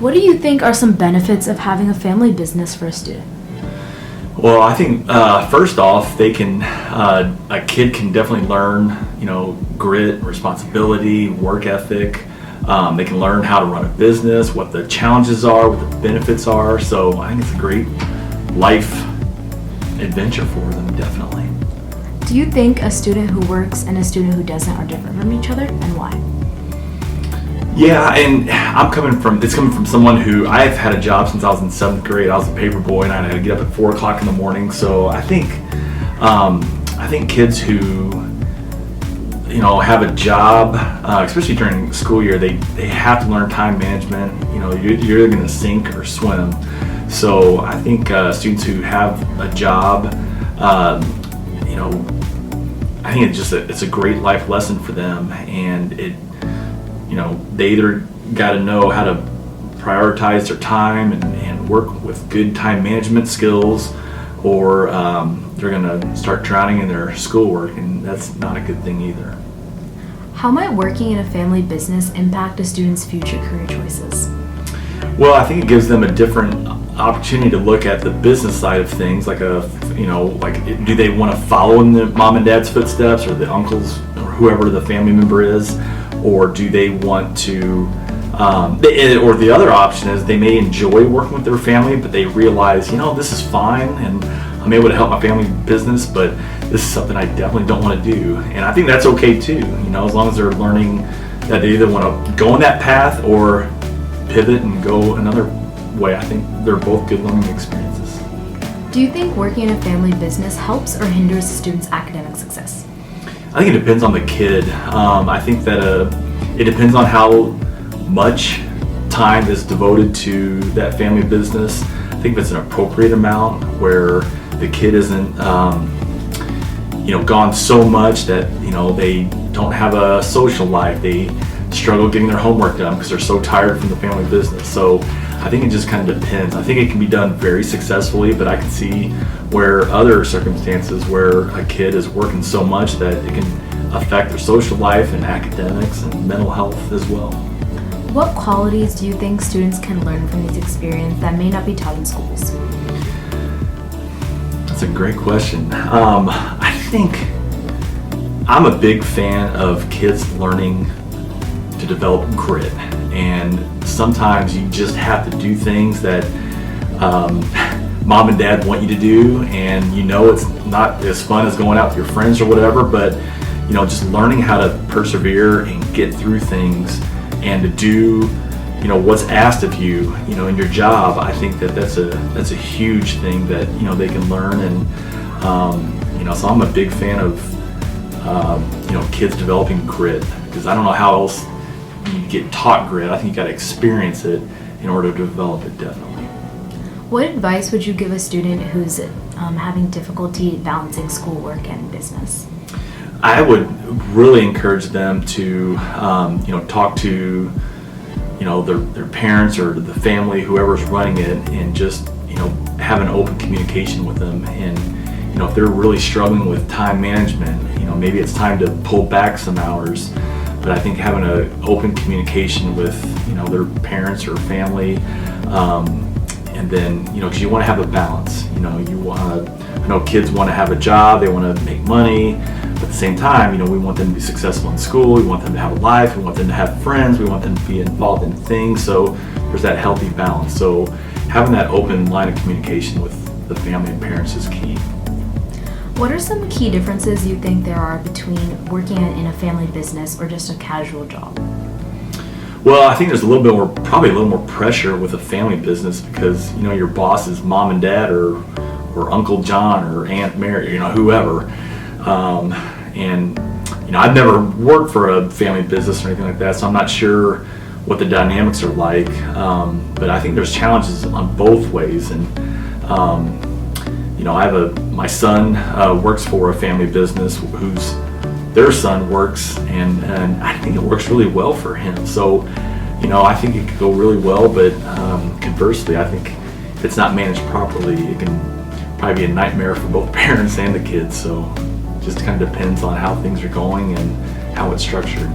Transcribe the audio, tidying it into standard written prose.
What do you think are some benefits of having a family business for a student? Well, I think first off, a kid can definitely learn, grit, responsibility, work ethic. They can learn how to run a business, what the challenges are, what the benefits are. So I think it's a great life adventure for them, definitely. Do you think a student who works and a student who doesn't are different from each other, and why? Yeah, and it's coming from someone who I've had a job since I was in 7th grade. I was a paper boy and I had to get up at 4 o'clock in the morning. So I think kids who, have a job, especially during school year, they have to learn time management. You're either going to sink or swim. So I think students who have a job, I think it's a great life lesson for them, and they either got to know how to prioritize their time and work with good time management skills, or they're going to start drowning in their schoolwork, and that's not a good thing either. How might working in a family business impact a student's future career choices? Well, I think it gives them a different opportunity to look at the business side of things, do they want to follow in the mom and dad's footsteps, or the uncles, or whoever the family member is, or do they want to, or the other option is they may enjoy working with their family, but they realize, this is fine, and I'm able to help my family business, but this is something I definitely don't want to do. And I think that's okay too, as long as they're learning that they either want to go in that path or pivot and go another way. I think they're both good learning experiences. Do you think working in a family business helps or hinders a student's academic success? I think it depends on the kid. I think that it depends on how much time is devoted to that family business. I think if it's an appropriate amount where the kid isn't gone so much that they don't have a social life, they struggle getting their homework done because they're so tired from the family business. So I think it just kind of depends. I think it can be done very successfully, but I can see where other circumstances where a kid is working so much that it can affect their social life and academics and mental health as well. What qualities do you think students can learn from these experiences that may not be taught in schools? That's a great question. I think I'm a big fan of kids learning to develop grit, and sometimes you just have to do things that mom and dad want you to do, and it's not as fun as going out with your friends or whatever, but just learning how to persevere and get through things and to do what's asked of you in your job. I think that's a huge thing that they can learn, and so I'm a big fan of kids developing grit, because I don't know how else you get taught grit. I think you got to experience it in order to develop it, definitely. What advice would you give a student who's having difficulty balancing schoolwork and business? I would really encourage them to talk to their parents or the family, whoever's running it, and just have an open communication with them. And if they're really struggling with time management, maybe it's time to pull back some hours. But I think having an open communication with their parents or family, and then because you want to have a balance. I know kids want to have a job, they want to make money, but at the same time, we want them to be successful in school, we want them to have a life, we want them to have friends, we want them to be involved in things. So there's that healthy balance. So having that open line of communication with the family and parents is key. What are some key differences you think there are between working in a family business or just a casual job? Well, I think there's probably a little more pressure with a family business, because your boss is mom and dad or Uncle John or Aunt Mary, whoever. And I've never worked for a family business or anything like that, so I'm not sure what the dynamics are like. But I think there's challenges on both ways, and my son works for a family business their son works, and I think it works really well for him. So, I think it could go really well, but conversely, I think if it's not managed properly, it can probably be a nightmare for both parents and the kids. So, it just kind of depends on how things are going and how it's structured.